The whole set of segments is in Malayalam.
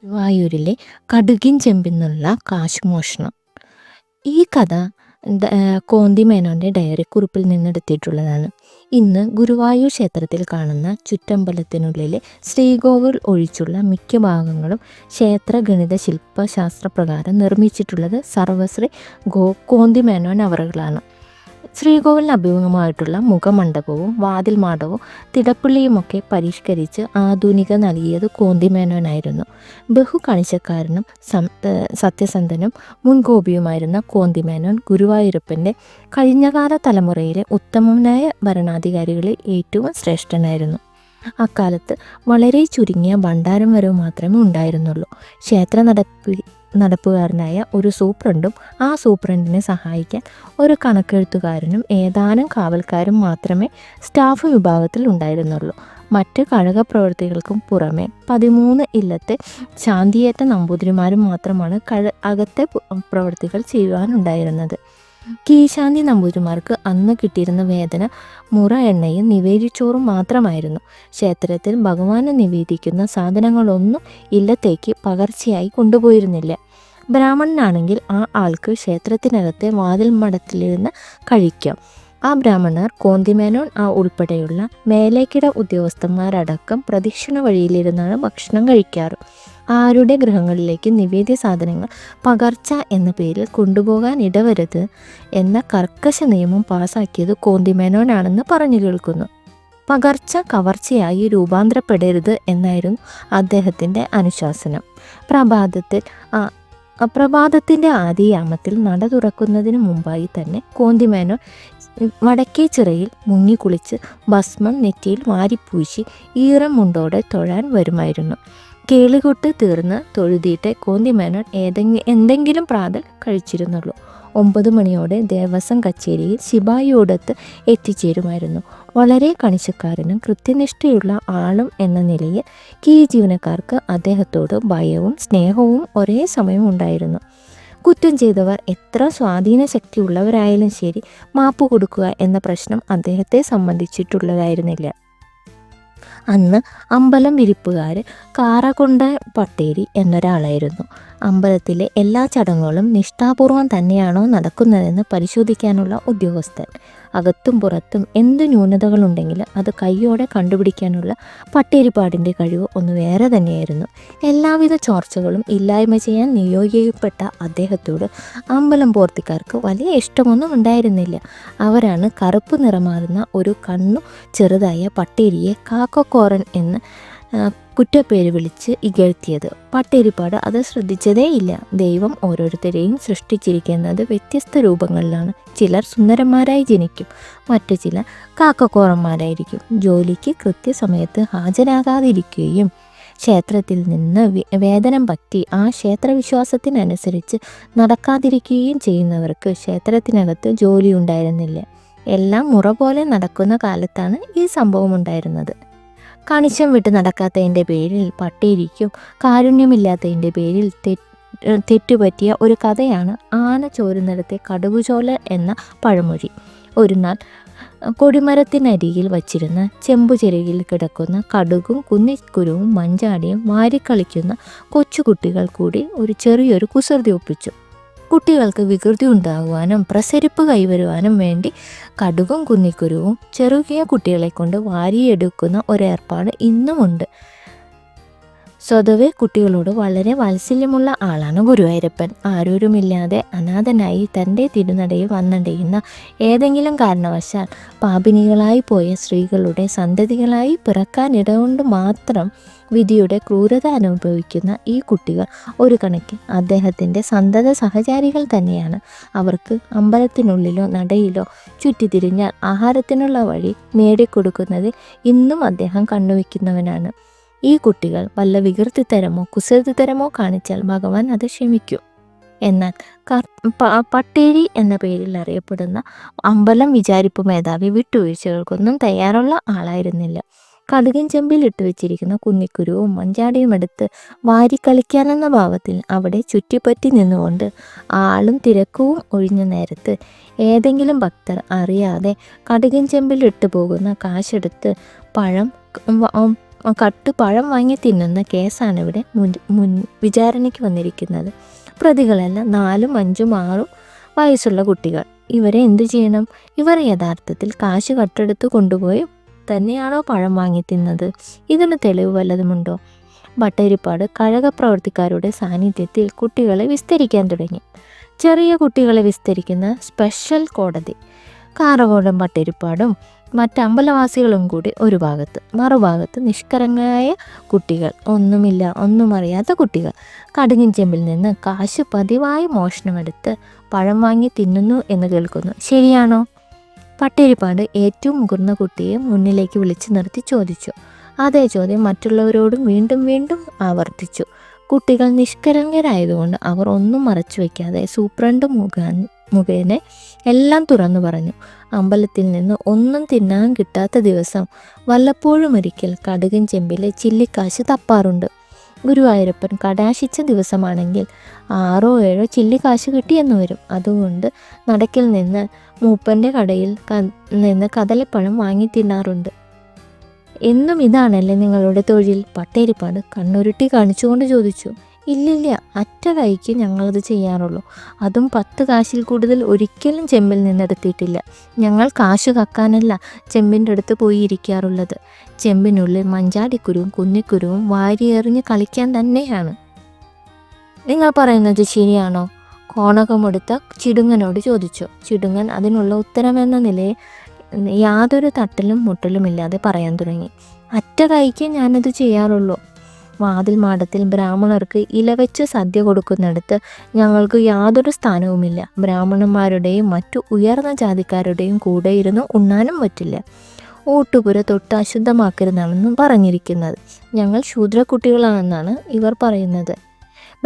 ഗുരുവായൂരിലെ കടുകിൻ ചെമ്പിന്നുള്ള കാശുമോഷണം. ഈ കഥ കോന്തി മേനോൻ്റെ ഡയറിക്കുറിപ്പിൽ നിന്നെടുത്തിട്ടുള്ളതാണ്. ഇന്ന് ഗുരുവായൂർ ക്ഷേത്രത്തിൽ കാണുന്ന ചുറ്റമ്പലത്തിനുള്ളിലെ ശ്രീകോവിൽ ഒഴിച്ചുള്ള മിക്ക ഭാഗങ്ങളും ക്ഷേത്ര ഗണിത ശില്പശാസ്ത്രപ്രകാരം നിർമ്മിച്ചിട്ടുള്ളത് സർവശ്രീ കോന്തി മേനോൻ അവറുകളാണ്. ശ്രീകോവിലിന് അഭിമുഖമായിട്ടുള്ള മുഖമണ്ഡപവും വാതിൽ മാടവും തിടപ്പള്ളിയുമൊക്കെ പരിഷ്കരിച്ച് ആധുനിക നൽകിയത് കോന്തി മേനോനായിരുന്നു. ബഹു കണിശക്കാരനും സത്യസന്ധനും മുൻകോപിയുമായിരുന്ന കോന്തി മേനോൻ ഗുരുവായൂരപ്പൻ്റെ കഴിഞ്ഞകാല തലമുറയിലെ ഉത്തമനായ ഭരണാധികാരികളിൽ ഏറ്റവും ശ്രേഷ്ഠനായിരുന്നു. അക്കാലത്ത് വളരെ ചുരുങ്ങിയ ഭണ്ഡാരം വരവ് മാത്രമേ ഉണ്ടായിരുന്നുള്ളൂ. ക്ഷേത്ര നടപ്പുകാരനായ ഒരു സൂപ്രണ്ടും ആ സൂപ്രണ്ടിനെ സഹായിക്കാൻ ഒരു കണക്കെഴുത്തുകാരനും ഏതാനും കാവൽക്കാരും മാത്രമേ സ്റ്റാഫ് വിഭാഗത്തിൽ ഉണ്ടായിരുന്നുള്ളൂ. മറ്റ് കഴക പ്രവൃത്തികൾക്കും പുറമെ 13 ഇല്ലത്തെ ശാന്തിയേറ്റ നമ്പൂതിരിമാരും മാത്രമാണ് അകത്തെ പ്രവൃത്തികൾ ചെയ്യുവാനുണ്ടായിരുന്നത്. കീശാന്തി നമ്പൂതിരിമാർക്ക് അന്ന് കിട്ടിയിരുന്ന വേതന മുറ എണ്ണയും നിവേദിച്ചോറും മാത്രമായിരുന്നു. ക്ഷേത്രത്തിൽ ഭഗവാന് നിവേദിക്കുന്ന സാധനങ്ങളൊന്നും ഇല്ലത്തേക്ക് പകർച്ചയായി കൊണ്ടുപോയിരുന്നില്ല. ബ്രാഹ്മണനാണെങ്കിൽ ആ ആൾക്ക് ക്ഷേത്രത്തിനകത്തെ വാതിൽ മടത്തിലിരുന്ന് കഴിക്കാം. ആ ബ്രാഹ്മണർ കോന്തിമേനോൻ ഉൾപ്പെടെയുള്ള മേലേക്കിട ഉദ്യോഗസ്ഥന്മാരടക്കം പ്രദക്ഷിണ വഴിയിലിരുന്നാണ് ഭക്ഷണം കഴിക്കാറ്. ആരുടെ ഗൃഹങ്ങളിലേക്ക് നിവേദ്യ സാധനങ്ങൾ പകർച്ച എന്ന പേരിൽ കൊണ്ടുപോകാൻ ഇടവരുത് എന്ന കർക്കശ നിയമം പാസാക്കിയത് കോന്തിമേനോനാണെന്ന് പറഞ്ഞു കേൾക്കുന്നു. പകർച്ച കവർച്ചയായി രൂപാന്തരപ്പെടരുത് എന്നായിരുന്നു അദ്ദേഹത്തിൻ്റെ അനുശാസനം. പ്രഭാതത്തിൻ്റെ ആദിയാമത്തിൽ നട തുറക്കുന്നതിന് മുമ്പായി തന്നെ കോന്തിമേനോൻ വടക്കേ ചിറയിൽ മുങ്ങിക്കുളിച്ച് ഭസ്മം നെറ്റിയിൽ വാരിപ്പൂശി ഈറം മുണ്ടോടെ തൊഴാൻ വരുമായിരുന്നു. കേളികൊട്ട് തീർന്ന് തൊഴുതിയിട്ട് കോന്തിമേനോൻ എന്തെങ്കിലും പ്രാതൽ കഴിച്ചിരുന്നുള്ളൂ. 9 മണിയോടെ ദേവസ്വം കച്ചേരിയിൽ ശിപായിയോടൊത്ത് എത്തിച്ചേരുമായിരുന്നു. വളരെ കണിശക്കാരനും കൃത്യനിഷ്ഠയുള്ള ആളും എന്ന നിലയിൽ കീഴ് ജീവനക്കാർക്ക് അദ്ദേഹത്തോട് ഭയവും സ്നേഹവും ഒരേ സമയം ഉണ്ടായിരുന്നു. കുറ്റം ചെയ്തവർ എത്ര സ്വാധീന ശക്തി ഉള്ളവരായാലും ശരി, മാപ്പ് കൊടുക്കുക എന്ന പ്രശ്നം അദ്ദേഹത്തെ സംബന്ധിച്ചിട്ടുള്ളതായിരുന്നില്ല. അന്ന് അമ്പലം വിരിപ്പുകാർ കാറകൊണ്ട പട്ടേരി എന്നൊരാളായിരുന്നു. അമ്പലത്തിലെ എല്ലാ ചടങ്ങുകളും നിഷ്ഠാപൂർവം തന്നെയാണോ നടക്കുന്നതെന്ന് പരിശോധിക്കാനുള്ള ഉദ്യോഗസ്ഥൻ. അകത്തും പുറത്തും എന്ത് ന്യൂനതകളുണ്ടെങ്കിലും അത് കയ്യോടെ കണ്ടുപിടിക്കാനുള്ള പട്ടേരിപ്പാടിൻ്റെ കഴിവ് ഒന്ന് വേറെ തന്നെയായിരുന്നു. എല്ലാവിധ ചോർച്ചകളും ഇല്ലായ്മ ചെയ്യാൻ നിയോഗിക്കപ്പെട്ട അദ്ദേഹത്തോട് അമ്പലം പോർത്തിക്കാർക്ക് വലിയ ഇഷ്ടമൊന്നും ഉണ്ടായിരുന്നില്ല. അവരാണ് കറുപ്പ് നിറമാറുന്ന ഒരു കണ്ണു ചെറുതായ പട്ടേരിയെ കാക്കക്കോറൻ എന്ന് കുറ്റപ്പേര് വിളിച്ച് ഇകഴ്ത്തിയത്. പട്ടേരിപ്പാട് അത് ശ്രദ്ധിച്ചതേയില്ല. ദൈവം ഓരോരുത്തരെയും സൃഷ്ടിച്ചിരിക്കുന്നത് വ്യത്യസ്ത രൂപങ്ങളിലാണ്. ചിലർ സുന്ദരന്മാരായി ജനിക്കും, മറ്റു ചിലർ കാക്കക്കോറന്മാരായിരിക്കും. ജോലിക്ക് കൃത്യസമയത്ത് ഹാജരാകാതിരിക്കുകയും ക്ഷേത്രത്തിൽ നിന്ന് വേതനം പറ്റി ആ ക്ഷേത്രവിശ്വാസത്തിനനുസരിച്ച് നടക്കാതിരിക്കുകയും ചെയ്യുന്നവർക്ക് ക്ഷേത്രത്തിനകത്ത് ജോലി ഉണ്ടായിരുന്നില്ല. എല്ലാം മുറ പോലെ നടക്കുന്ന കാലത്താണ് ഈ സംഭവം ഉണ്ടായിരുന്നത്. കണിശം വിട്ട് നടക്കാത്തതിൻ്റെ പേരിൽ പട്ടേരിക്കും കാരുണ്യമില്ലാത്തതിൻ്റെ പേരിൽ തെറ്റുപറ്റിയ ഒരു കഥയാണ് ആന ചോരുന്നിടത്തെ കടുകുചോല എന്ന പഴമൊഴി. ഒരു നാൾ കൊടിമരത്തിനരികിൽ വച്ചിരുന്ന ചെമ്പുചെരുകിൽ കിടക്കുന്ന കടുകും കുന്നിക്കുരുവും മഞ്ചാടിയും വാരിക്കളിക്കുന്ന കൊച്ചുകുട്ടികൾ കൂടി ഒരു ചെറിയൊരു കുസൃതി ഒപ്പിച്ചു. കുട്ടികൾക്ക് വികൃതി ഉണ്ടാകുവാനും പ്രസരിപ്പ് കൈവരുവാനും വേണ്ടി കടുകും കുന്നിക്കുരുവും ചെറുകിയ കുട്ടികളെ കൊണ്ട് വാരിയെടുക്കുന്ന ഒരേർപ്പാട് ഇന്നുമുണ്ട്. സ്വതവേ കുട്ടികളോട് വളരെ വാത്സല്യമുള്ള ആളാണ് ഗുരുവായൂരപ്പൻ. ആരോരുമില്ലാതെ അനാഥനായി തൻ്റെ തിരുനടയിൽ വന്നടയുന്ന ഏതെങ്കിലും കാരണവശാൽ പാപിനികളായി പോയ സ്ത്രീകളുടെ സന്തതികളായി പിറക്കാനിടകൊണ്ട് മാത്രം വിധിയുടെ ക്രൂരത അനുഭവിക്കുന്ന ഈ കുട്ടികൾ ഒരു കണക്കിൽ അദ്ദേഹത്തിൻ്റെ സന്തത സഹചാരികൾ തന്നെയാണ്. അവർക്ക് അമ്പലത്തിനുള്ളിലോ നടയിലോ ചുറ്റിത്തിരിഞ്ഞാൽ ആഹാരത്തിനുള്ള വഴി നേടിക്കൊടുക്കുന്നതിൽ ഇന്നും അദ്ദേഹം കണ്ണുവെക്കുന്നവനാണ്. ഈ കുട്ടികൾ വല്ല വികൃതിത്തരമോ കുസൃതിത്തരമോ കാണിച്ചാൽ ഭഗവാൻ അത് ക്ഷമിക്കും. എന്നാൽ പട്ടേരി എന്ന പേരിൽ അറിയപ്പെടുന്ന അമ്പലം വിചാരിപ്പ് മേധാവി വിട്ടുവീഴ്ചകൾക്കൊന്നും തയ്യാറുള്ള ആളായിരുന്നില്ല. കടുകിൻ ചെമ്പിൽ ഇട്ട് വെച്ചിരിക്കുന്ന കുന്നിക്കുരുവും മഞ്ചാടിയും എടുത്ത് വാരിക്കളിക്കാനെന്ന ഭാവത്തിൽ അവിടെ ചുറ്റിപ്പറ്റി നിന്നുകൊണ്ട് ആളും തിരക്കവും ഒഴിഞ്ഞ നേരത്ത് ഏതെങ്കിലും ഭക്തർ അറിയാതെ കടുകിൻ ചെമ്പിൽ ഇട്ട് പോകുന്ന കാശെടുത്ത് കട്ട് പഴം വാങ്ങി തിന്നുന്ന കേസാണ് ഇവിടെ വിചാരണയ്ക്ക് വന്നിരിക്കുന്നത്. പ്രതികളെല്ലാം 4, 5, 6 വയസ്സുള്ള കുട്ടികൾ. ഇവരെ എന്തു ചെയ്യണം? ഇവർ യഥാർത്ഥത്തിൽ കാശ് കട്ടെടുത്ത് കൊണ്ടുപോയി തന്നെയാണോ പഴം വാങ്ങി തിന്നത്? ഇതിന് തെളിവ് വല്ലതുമുണ്ടോ? ഭട്ടതിരിപ്പാട് കഴകപ്രവർത്തിക്കാരുടെ സാന്നിധ്യത്തിൽ കുട്ടികളെ വിസ്തരിക്കാൻ തുടങ്ങി. ചെറിയ കുട്ടികളെ വിസ്തരിക്കുന്ന സ്പെഷ്യൽ കോടതി. കാറകോടൻ ഭട്ടതിരിപ്പാടും മറ്റ് അമ്പലവാസികളും കൂടി ഒരു ഭാഗത്ത്, മറുഭാഗത്ത് നിഷ്കളങ്കരായ കുട്ടികൾ, ഒന്നും അറിയാത്ത കുട്ടികൾ. കടുകിൻ ചെമ്പിൽ നിന്ന് കാശ് പതിവായി മോഷണമെടുത്ത് പഴം വാങ്ങി തിന്നുന്നു എന്ന് കേൾക്കുന്നു. ശരിയാണോ? ഭട്ടതിരിപ്പാട് ഏറ്റവും മുതിർന്ന കുട്ടിയെ മുന്നിലേക്ക് വിളിച്ചു നിർത്തി ചോദിച്ചു. അതേ ചോദ്യം മറ്റുള്ളവരോടും വീണ്ടും വീണ്ടും ആവർത്തിച്ചു. കുട്ടികൾ നിഷ്കളങ്കരായതുകൊണ്ട് അവർ ഒന്നും മറച്ചു വയ്ക്കാതെ സൂപ്രണ്ട് മുഖേന എല്ലാം തുറന്നു പറഞ്ഞു. അമ്പലത്തിൽ നിന്ന് ഒന്നും തിന്നാൻ കിട്ടാത്ത ദിവസം വല്ലപ്പോഴും ഒരിക്കൽ കടുകിൻ ചെമ്പിലെ ചില്ലിക്കാശ് തപ്പാറുണ്ട്. ഗുരുവായൂരപ്പൻ കടാശിച്ച ദിവസമാണെങ്കിൽ 6 or 7 ചില്ലിക്കാശ് കിട്ടിയെന്ന് വരും. അതുകൊണ്ട് നടക്കിൽ നിന്ന് മൂപ്പൻ്റെ കടയിൽ നിന്ന് കദളിപ്പഴം വാങ്ങി തിന്നാറുണ്ട്. എന്നും ഇതാണല്ലേ നിങ്ങളുടെ തൊഴിൽ? ഭട്ടതിരിപ്പാട് കണ്ണുരുട്ടി കാണിച്ചുകൊണ്ട് ചോദിച്ചു. ഇല്ലില്ല, അറ്റ കൈക്ക് ഞങ്ങളത് ചെയ്യാറുള്ളൂ. അതും 10 കാശിൽ കൂടുതൽ ഒരിക്കലും ചെമ്പിൽ നിന്നെടുത്തിട്ടില്ല. ഞങ്ങൾ കാശ് കക്കാനല്ല ചെമ്പിൻ്റെ അടുത്ത് പോയി ഇരിക്കാറുള്ളത്. ചെമ്പിനുള്ളിൽ മഞ്ചാടിക്കുരുവും കുന്നിക്കുരുവും വാരിയെറിഞ്ഞ് കളിക്കാൻ തന്നെയാണ്. നിങ്ങൾ പറയുന്നത് ശരിയാണോ? കോണകമെടുത്ത ചിടുങ്ങനോട് ചോദിച്ചു. ചിടുങ്ങൻ അതിനുള്ള ഉത്തരമെന്ന നിലയിൽ യാതൊരു തട്ടലും മുട്ടലുമില്ലാതെ പറയാൻ തുടങ്ങി. അറ്റ കൈക്ക് ഞാനത് ചെയ്യാറുള്ളൂ. വാതിൽ മാടത്തിൽ ബ്രാഹ്മണർക്ക് ഇലവെച്ച് സദ്യ കൊടുക്കുന്നിടത്ത് ഞങ്ങൾക്ക് യാതൊരു സ്ഥാനവുമില്ല. ബ്രാഹ്മണന്മാരുടെയും മറ്റു ഉയർന്ന ജാതിക്കാരുടെയും കൂടെ ഇരുന്ന് ഉണ്ണാനും പറ്റില്ല. ഊട്ടുപുര തൊട്ട് അശുദ്ധമാക്കരുതാണെന്നും പറഞ്ഞിരിക്കുന്നത്. ഞങ്ങൾ ശൂദ്രക്കുട്ടികളാണെന്നാണ് ഇവർ പറയുന്നത്.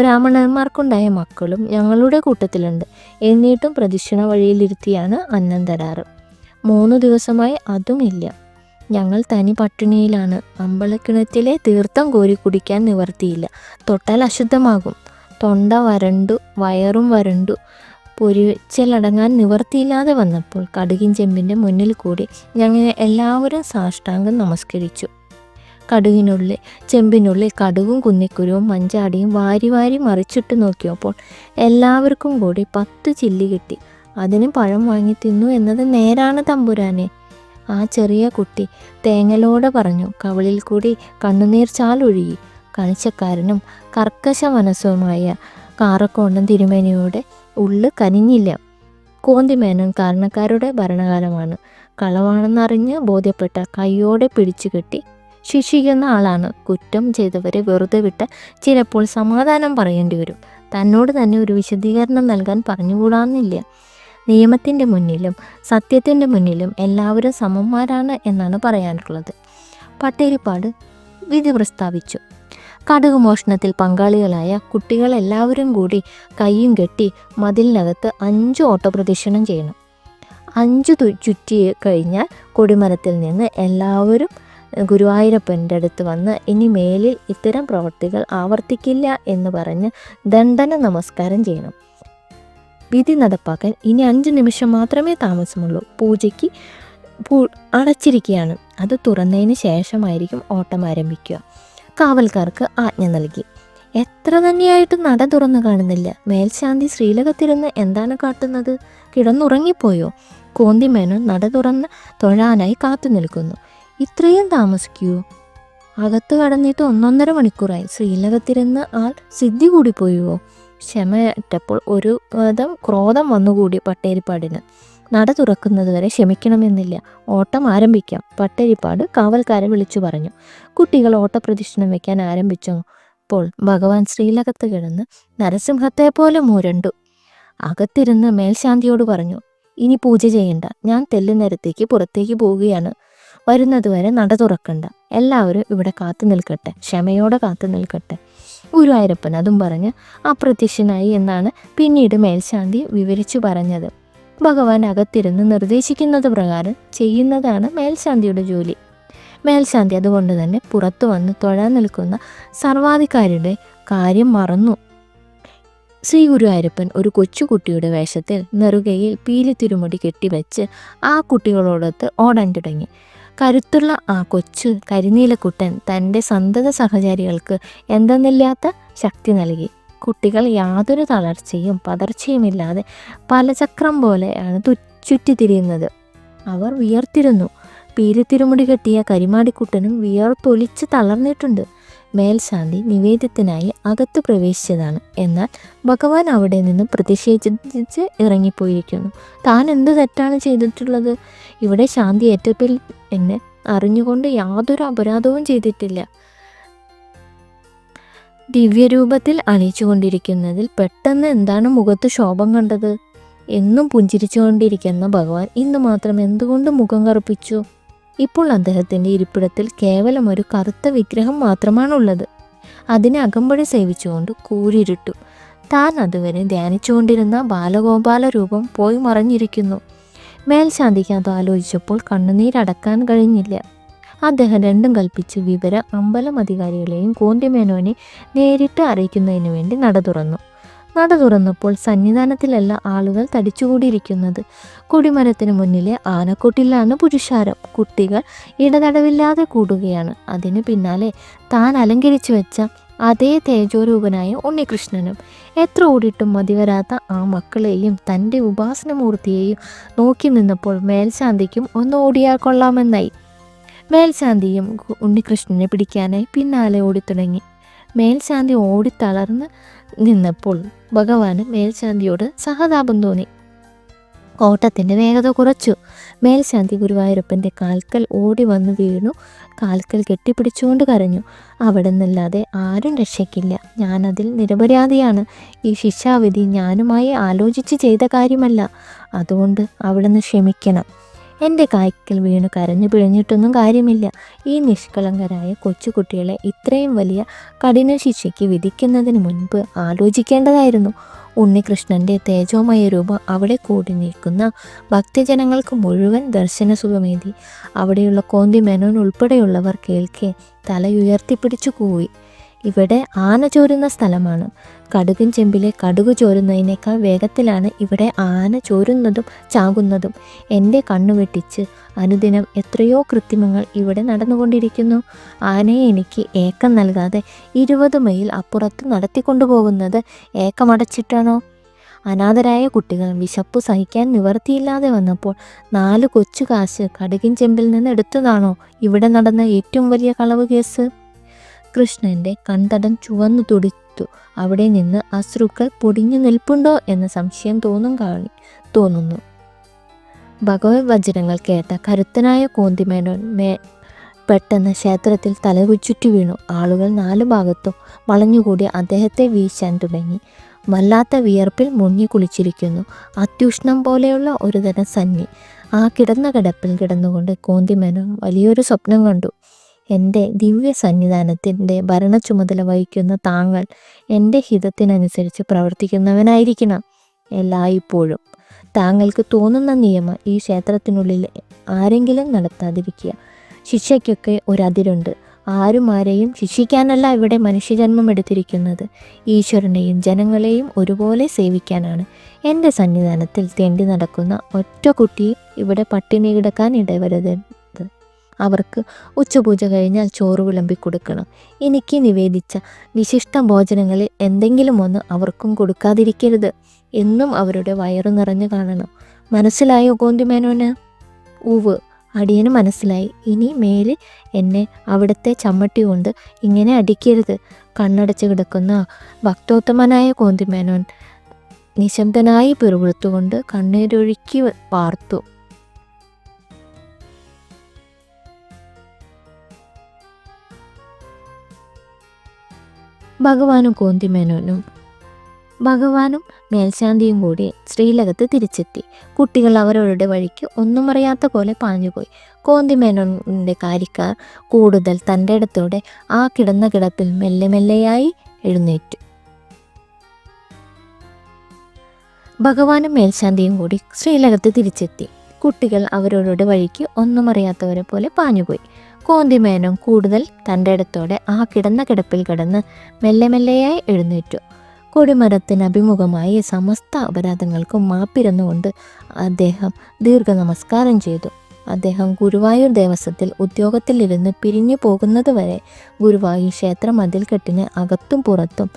ബ്രാഹ്മണന്മാർക്കുണ്ടായ മക്കളും ഞങ്ങളുടെ കൂട്ടത്തിലുണ്ട്. എന്നിട്ടും പ്രദക്ഷിണ വഴിയിലിരുത്തിയാണ് അന്നം തരാറ്. 3 ദിവസമായി അതുമില്ല. ഞങ്ങൾ തനി പട്ടിണിയിലാണ്. അമ്പലക്കിണറ്റിലെ തീർത്ഥം കോരി കുടിക്കാൻ നിവർത്തിയില്ല. തൊട്ടാൽ അശുദ്ധമാകും. തൊണ്ട വരണ്ടു, വയറും വരണ്ടു. പൊരിച്ചലടങ്ങാൻ നിവർത്തിയില്ലാതെ വന്നപ്പോൾ കടുകിൻ ചെമ്പിൻ്റെ മുന്നിൽ കൂടി ഞങ്ങൾ എല്ലാവരും സാഷ്ടാംഗം നമസ്കരിച്ചു. ചെമ്പിനുള്ളിൽ കടുകും കുന്നിക്കുരുവും മഞ്ചാടിയും വാരി വാരി മറിച്ചിട്ട് നോക്കിയപ്പോൾ എല്ലാവർക്കും കൂടി 10 ചില്ലി കിട്ടി. അതിന് പഴം വാങ്ങി തിന്നു എന്നത് നേരാണ് തമ്പുരാനെ. ആ ചെറിയ കുട്ടി തേങ്ങലോടെ പറഞ്ഞു. കവിളിൽ കൂടി കണ്ണുനീർ ചാലൊഴുകി. കണിച്ചക്കാരനും കർക്കശ മനസ്സുമായ കാറക്കോണ്ടൻ തിരുമേനിയുടെ ഉള്ളു കനിഞ്ഞില്ല. കോന്തിമേനോൻ കാരണക്കാരുടെ ഭരണകാലമാണ്. കളവാണെന്നറിഞ്ഞ് ബോധ്യപ്പെട്ട കൈയോടെ പിടിച്ചു കെട്ടി ശിക്ഷിക്കുന്ന ആളാണ്. കുറ്റം ചെയ്തവരെ വെറുതെ വിട്ട ചിലപ്പോൾ സമാധാനം പറയേണ്ടി വരും. തന്നോട് തന്നെ ഒരു വിശദീകരണം നൽകാൻ പറഞ്ഞുകൂടാന്നില്ല. നിയമത്തിൻ്റെ മുന്നിലും സത്യത്തിൻ്റെ മുന്നിലും എല്ലാവരും സമന്മാരാണ് എന്നാണ് പറയാനുള്ളത്. ഭട്ടതിരിപ്പാട് വിധി പ്രസ്താവിച്ചു. കടുക് മോഷണത്തിൽ പങ്കാളികളായ കുട്ടികളെല്ലാവരും കൂടി കൈയും കെട്ടി മതിലിനകത്ത് 5 ഓട്ടപ്രദക്ഷിണം ചെയ്യണം. 5 ചുറ്റി കഴിഞ്ഞാൽ കൊടിമരത്തിൽ നിന്ന് എല്ലാവരും ഗുരുവായൂരപ്പൻ്റെ അടുത്ത് വന്ന് ഇനി മേലിൽ ഇത്തരം പ്രവർത്തികൾ ആവർത്തിക്കില്ല എന്ന് പറഞ്ഞ് ദണ്ഡന നമസ്കാരം ചെയ്യണം. വിധി നടപ്പാക്കാൻ ഇനി 5 നിമിഷം മാത്രമേ താമസമുള്ളൂ. പൂജയ്ക്ക് അടച്ചിരിക്കുകയാണ്. അത് തുറന്നതിന് ശേഷമായിരിക്കും ഓട്ടം ആരംഭിക്കുക. കാവൽക്കാർക്ക് ആജ്ഞ നൽകി. എത്ര തന്നെയായിട്ടും നട തുറന്നു കാണുന്നില്ല. മേൽശാന്തി ശ്രീലകത്തിരുന്ന് എന്താണ് കാട്ടുന്നത്? കിടന്നുറങ്ങിപ്പോയോ? കോന്തിമേനോൻ നട തുറന്ന് തൊഴാനായി കാത്തു നിൽക്കുന്നു. ഇത്രയും താമസിക്കുമോ? അകത്ത് കടന്നിട്ട് 1.5 മണിക്കൂറായി. ശ്രീലകത്തിരുന്ന് ആൾ സിദ്ധി കൂടിപ്പോയോ? ക്ഷമയറ്റപ്പോൾ ഒരു ക്രോധം വന്നുകൂടി ഭട്ടതിരിപ്പാടിന്. നട തുറക്കുന്നത് വരെ ക്ഷമിക്കണമെന്നില്ല. ഓട്ടം ആരംഭിക്കാം. ഭട്ടതിരിപ്പാട് കാവൽക്കാരെ വിളിച്ചു പറഞ്ഞു. കുട്ടികൾ ഓട്ടപ്രദക്ഷിണം വയ്ക്കാൻ ആരംഭിച്ചപ്പോൾ ഭഗവാൻ ശ്രീലകത്ത് കിടന്ന് നരസിംഹത്തെ പോലെ മുരണ്ടു. അകത്തിരുന്ന് മേൽശാന്തിയോട് പറഞ്ഞു, ഇനി പൂജ ചെയ്യണ്ട. ഞാൻ തെല്ലുനേരത്തേക്ക് പുറത്തേക്ക് പോവുകയാണ്. വരുന്നതുവരെ നട തുറക്കണ്ട. എല്ലാവരും ഇവിടെ കാത്തു നിൽക്കട്ടെ, ക്ഷമയോടെ കാത്തു നിൽക്കട്ടെ. ഗുരുവായൂരപ്പൻ അതും പറഞ്ഞ് അപ്രത്യക്ഷനായി എന്നാണ് പിന്നീട് മേൽശാന്തി വിവരിച്ചു പറഞ്ഞത്. ഭഗവാൻ അകത്തിരുന്ന് നിർദ്ദേശിക്കുന്നത് പ്രകാരം ചെയ്യുന്നതാണ് മേൽശാന്തിയുടെ ജോലി. മേൽശാന്തി അതുകൊണ്ട് തന്നെ പുറത്തു വന്ന് തൊഴാൻ നിൽക്കുന്ന സർവാധികാരിയുടെ കാര്യം മറന്നു. ശ്രീ ഗുരുവായൂരപ്പൻ ഒരു കൊച്ചുകുട്ടിയുടെ വേഷത്തിൽ നെറുകയിൽ പീലി തിരുമുടി കെട്ടിവെച്ച് ആ കുട്ടികളോടൊത്ത് ഓടാൻ തുടങ്ങി. കരുത്തുള്ള ആ കൊച്ചു കരിനീലക്കുട്ടൻ തൻ്റെ സന്തത സഹചാരികൾക്ക് എന്തെന്നില്ലാത്ത ശക്തി നൽകി. കുട്ടികൾ യാതൊരു തളർച്ചയും പതർച്ചയുമില്ലാതെ പലചക്രം പോലെയാണ് ചുറ്റിത്തിരിയുന്നത്. അവർ വിയർത്തിരുന്നു. പീലിത്തിരുമുടി കെട്ടിയ കരിമാടിക്കുട്ടനും വിയർത്തൊലിച്ച് തളർന്നിട്ടുണ്ട്. മേൽശാന്തി നിവേദ്യത്തിനായി അകത്ത് പ്രവേശിച്ചതാണ്. എന്നാൽ ഭഗവാൻ അവിടെ നിന്ന് പ്രതിഷേധിച്ച് ഇറങ്ങിപ്പോയിരിക്കുന്നു. താൻ എന്ത് തെറ്റാണ് ചെയ്തിട്ടുള്ളത്? ഇവിടെ ശാന്തി ഏറ്റപ്പിൽ എന്നെ അറിഞ്ഞുകൊണ്ട് യാതൊരു അപരാധവും ചെയ്തിട്ടില്ല. ദിവ്യരൂപത്തിൽ അണിയിച്ചുകൊണ്ടിരിക്കുന്നതിൽ പെട്ടെന്ന് എന്താണ് മുഖത്ത് ശോഭം കണ്ടത്? എന്നും പുഞ്ചിരിച്ചുകൊണ്ടിരിക്കുന്ന ഭഗവാൻ ഇന്ന് മാത്രം എന്തുകൊണ്ട് മുഖം കറുപ്പിച്ചു? ഇപ്പോൾ അദ്ദേഹത്തിൻ്റെ ഇരിപ്പിടത്തിൽ കേവലം ഒരു കറുത്ത വിഗ്രഹം മാത്രമാണുള്ളത്. അതിനെ അകമ്പടി സേവിച്ചുകൊണ്ട് കൂരിരുട്ടു. താൻ അതുവരെ ധ്യാനിച്ചുകൊണ്ടിരുന്ന ബാലഗോപാല രൂപം പോയി മറഞ്ഞിരിക്കുന്നു. മേൽശാന്തിക്ക് അത് ആലോചിച്ചപ്പോൾ കണ്ണുനീരടക്കാൻ കഴിഞ്ഞില്ല. അദ്ദേഹം രണ്ടും കൽപ്പിച്ച് വിവരം അമ്പലം അധികാരികളെയും കോന്തിമേനോനെ നേരിട്ട് അറിയിക്കുന്നതിന് വേണ്ടി നട തുറന്നപ്പോൾ സന്നിധാനത്തിലല്ല ആളുകൾ തടിച്ചുകൂടിയിരിക്കുന്നത്. കൊടിമരത്തിന് മുന്നിലെ ആനക്കൊട്ടിലാണ് പുരുഷാരം. കുട്ടികൾ ഇടതടവില്ലാതെ കൂടുകയാണ്. അതിനു പിന്നാലെ താൻ അലങ്കരിച്ചു വെച്ച അതേ തേജോരൂപനായ ഉണ്ണികൃഷ്ണനും. എത്ര ഓടിയിട്ടും മതിവരാത്ത ആ മക്കളെയും തൻ്റെ ഉപാസനമൂർത്തിയെയും നോക്കി നിന്നപ്പോൾ മേൽശാന്തിക്കും ഒന്ന് ഓടിയാൽ കൊള്ളാമെന്നായി. മേൽശാന്തിയും ഉണ്ണികൃഷ്ണനെ പിടിക്കാനായി പിന്നാലെ ഓടിത്തുടങ്ങി. മേൽശാന്തി ഓടിത്തളർന്ന് നിന്നപ്പോൾ ഭഗവാന് മേൽശാന്തിയോട് സഹതാപം തോന്നി. ഓട്ടത്തിൻ്റെ വേഗത കുറച്ചു. മേൽശാന്തി ഗുരുവായൂരപ്പൻ്റെ കാൽക്കൽ ഓടി വന്നു വീണു. കാൽക്കൽ കെട്ടിപ്പിടിച്ചുകൊണ്ട് കരഞ്ഞു. അവിടെ നിന്നല്ലാതെ ആരും രക്ഷയ്ക്കില്ല. ഞാനതിൽ നിരപരാധിയാണ്. ഈ ശിക്ഷാവിധി ഞാനുമായി ആലോചിച്ച് ചെയ്ത കാര്യമല്ല. അതുകൊണ്ട് അവിടുന്ന് ക്ഷമിക്കണം. എൻ്റെ കായ്ക്കൽ വീണു കരഞ്ഞു പിഴഞ്ഞിട്ടൊന്നും കാര്യമില്ല. ഈ നിഷ്കളങ്കരായ കൊച്ചുകുട്ടികളെ ഇത്രയും വലിയ കഠിന ശിക്ഷയ്ക്ക് വിധിക്കുന്നതിന് മുൻപ് ആലോചിക്കേണ്ടതായിരുന്നു. ഉണ്ണികൃഷ്ണൻ്റെ തേജോമയ രൂപം അവിടെ കൂടി നിൽക്കുന്ന ഭക്തജനങ്ങൾക്ക് മുഴുവൻ ദർശനസുഖമേകി. അവിടെയുള്ള കോന്തിമേനോൻ ഉൾപ്പെടെയുള്ളവർ കേൾക്കെ തലയുയർത്തിപ്പിടിച്ചു കൂവി. ഇവിടെ ആന ചോരുന്ന സ്ഥലമാണ്. കടുകിൻ ചെമ്പിലെ കടുക് ചോരുന്നതിനേക്കാൾ വേഗത്തിലാണ് ഇവിടെ ആന ചോരുന്നതും ചാകുന്നതും. എൻ്റെ കണ്ണു വെട്ടിച്ച് അനുദിനം എത്രയോ കൃത്രിമങ്ങൾ ഇവിടെ നടന്നുകൊണ്ടിരിക്കുന്നു. ആനയെ എനിക്ക് ഏക്കം നൽകാതെ 20 മൈൽ അപ്പുറത്ത് നടത്തിക്കൊണ്ടുപോകുന്നത് ഏക്കമടച്ചിട്ടാണോ? അനാഥരായ കുട്ടികൾ വിശപ്പ് സഹിക്കാൻ നിവർത്തിയില്ലാതെ വന്നപ്പോൾ 4 കൊച്ചു കാശ് കടുകിൻ ചെമ്പിൽ നിന്ന് എടുത്തതാണോ ഇവിടെ നടന്ന ഏറ്റവും വലിയ കളവ് കേസ്? കൃഷ്ണൻ്റെ കൺതടം ചുവന്നു തുടിത്തു. അവിടെ നിന്ന് അശ്രുക്കൾ പൊടിഞ്ഞു നിൽപ്പുണ്ടോ എന്ന സംശയം തോന്നുന്നു. ഭഗവത് വചനങ്ങൾ കേട്ട കരുത്തനായ കോന്തിമേനോൻ പെട്ടെന്ന് ക്ഷേത്രത്തിൽ തലകുച്ചുറ്റി വീണു. ആളുകൾ 4 ഭാഗത്തും വളഞ്ഞുകൂടി അദ്ദേഹത്തെ വീശാൻ തുടങ്ങി. വല്ലാത്ത വിയർപ്പിൽ മുങ്ങി കുളിച്ചിരിക്കുന്നു. അത്യുഷ്ണം പോലെയുള്ള ഒരു തരം സന്നി. ആ കിടന്ന കിടപ്പിൽ കിടന്നുകൊണ്ട് കോന്തിമേനോൻ വലിയൊരു സ്വപ്നം കണ്ടു. എൻ്റെ ദിവ്യ സന്നിധാനത്തിൻ്റെ ഭരണ ചുമതല വഹിക്കുന്ന താങ്കൾ എൻ്റെ ഹിതത്തിനനുസരിച്ച് പ്രവർത്തിക്കുന്നവനായിരിക്കണം എല്ലായ്പ്പോഴും. താങ്കൾക്ക് തോന്നുന്ന നിയമം ഈ ക്ഷേത്രത്തിനുള്ളിൽ ആരെങ്കിലും നടത്താതിരിക്കുക. ശിക്ഷയ്ക്കൊക്കെ ഒരതിരുണ്ട്. ആരെയും ശിക്ഷിക്കാനല്ല ഇവിടെ മനുഷ്യജന്മം എടുത്തിരിക്കുന്നത്. ഈശ്വരനെയും ജനങ്ങളെയും ഒരുപോലെ സേവിക്കാനാണ്. എൻ്റെ സന്നിധാനത്തിൽ തെണ്ടി നടക്കുന്ന ഒറ്റ കുട്ടിയും ഇവിടെ പട്ടിണി കിടക്കാൻ ഇടവരുത്. അവർക്ക് ഉച്ചപൂജ കഴിഞ്ഞാൽ ചോറ് വിളമ്പി കൊടുക്കണം. എനിക്ക് നിവേദിച്ച വിശിഷ്ട ഭോജനങ്ങളിൽ എന്തെങ്കിലും ഒന്ന് അവർക്കും കൊടുക്കാതിരിക്കരുത്. എന്നും അവരുടെ വയറു നിറഞ്ഞു കാണണം. മനസ്സിലായോ കോന്തിമേനോന്? ഉവ്, അടിയന് മനസ്സിലായി. ഇനി മേലിൽ എന്നെ അവിടുത്തെ ചമ്മട്ടി കൊണ്ട് ഇങ്ങനെ അടിക്കരുത്. കണ്ണടച്ച് കിടക്കുന്ന ഭക്തോത്തമനായ കോന്തിമേനോൻ നിശബ്ദനായി പിറുപിറുത്തുകൊണ്ട് കണ്ണീരൊഴുക്കി പാർത്തു. ഭഗവാനും മേൽശാന്തിയും കൂടി ശ്രീലകത്ത് തിരിച്ചെത്തി. കുട്ടികൾ അവരവരുടെ വഴിക്ക് ഒന്നും അറിയാത്ത പോലെ പാഞ്ഞുപോയി. കോന്തിമേനോൻ്റെ കാര്യക്കാർ കൂടുതൽ തൻ്റെ ഇടത്തോടെ ആ കിടന്ന കിടപ്പിൽ മെല്ലെ മെല്ലെയായി എഴുന്നേറ്റു. ഭഗവാനും മേൽശാന്തിയും കൂടി ശ്രീലകത്ത് തിരിച്ചെത്തി. കുട്ടികൾ അവരവരുടെ വഴിക്ക് ഒന്നും അറിയാത്തവരെ പോലെ പാഞ്ഞുപോയി. കോന്തിമേനോൻ കൂടുതൽ തൻ്റെ ഇടത്തോടെ ആ കിടന്ന കിടപ്പിൽ കിടന്ന് മെല്ലെ മെല്ലെയായി എഴുന്നേറ്റു. കൊടിമരത്തിന് അഭിമുഖമായി സമസ്ത അപരാധങ്ങൾക്കും മാപ്പിരുന്നുകൊണ്ട് അദ്ദേഹം ദീർഘ നമസ്കാരം ചെയ്തു. അദ്ദേഹം ഗുരുവായൂർ ദേവസ്വത്തിൽ ഉദ്യോഗത്തിലിരുന്ന് പിരിഞ്ഞു പോകുന്നതുവരെ ഗുരുവായൂർ ക്ഷേത്ര മതിൽക്കെട്ടിന് അകത്തും പുറത്തും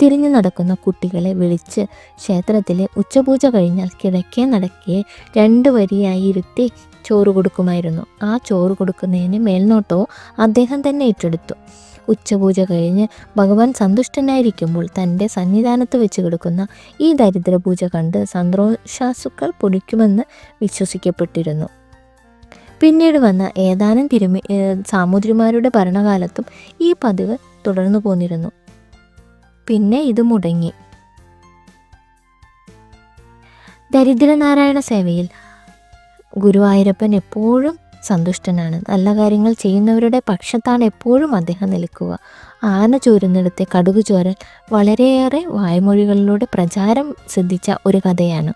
തിരിഞ്ഞു നടക്കുന്ന കുട്ടികളെ വിളിച്ച് ക്ഷേത്രത്തിലെ ഉച്ചപൂജ കഴിഞ്ഞാൽ കിഴക്കേ നടക്കേ 2 വരിയായി ഇരുത്തി ചോറ് കൊടുക്കുമായിരുന്നു. ആ ചോറ് കൊടുക്കുന്നതിന് മേൽനോട്ടവും അദ്ദേഹം തന്നെ ഏറ്റെടുത്തു. ഉച്ചപൂജ കഴിഞ്ഞ് ഭഗവാൻ സന്തുഷ്ടനായിരിക്കുമ്പോൾ തൻ്റെ സന്നിധാനത്ത് വെച്ച് കൊടുക്കുന്ന ഈ ദരിദ്രപൂജ കണ്ട് സന്തോഷാശ്രുക്കൾ പൊടിക്കുമെന്ന് വിശ്വസിക്കപ്പെട്ടിരുന്നു. പിന്നീട് വന്ന ഏതാനും സാമൂതിരിമാരുടെ ഭരണകാലത്തും ഈ പതിവ് തുടർന്നു പോന്നിരുന്നു. പിന്നെ ഇത് മുടങ്ങി. ദരിദ്രനാരായണ സേവയിൽ ഗുരുവായൂരപ്പൻ എപ്പോഴും സന്തുഷ്ടനാണ്. നല്ല കാര്യങ്ങൾ ചെയ്യുന്നവരുടെ പക്ഷത്താണ് എപ്പോഴും അദ്ദേഹം നിൽക്കുക. ആന ചോരുന്നിടത്തെ കടുക് ചോരൽ വളരെയേറെ വായ്മൊഴികളിലൂടെ പ്രചാരം സിദ്ധിച്ച ഒരു കഥയാണ്.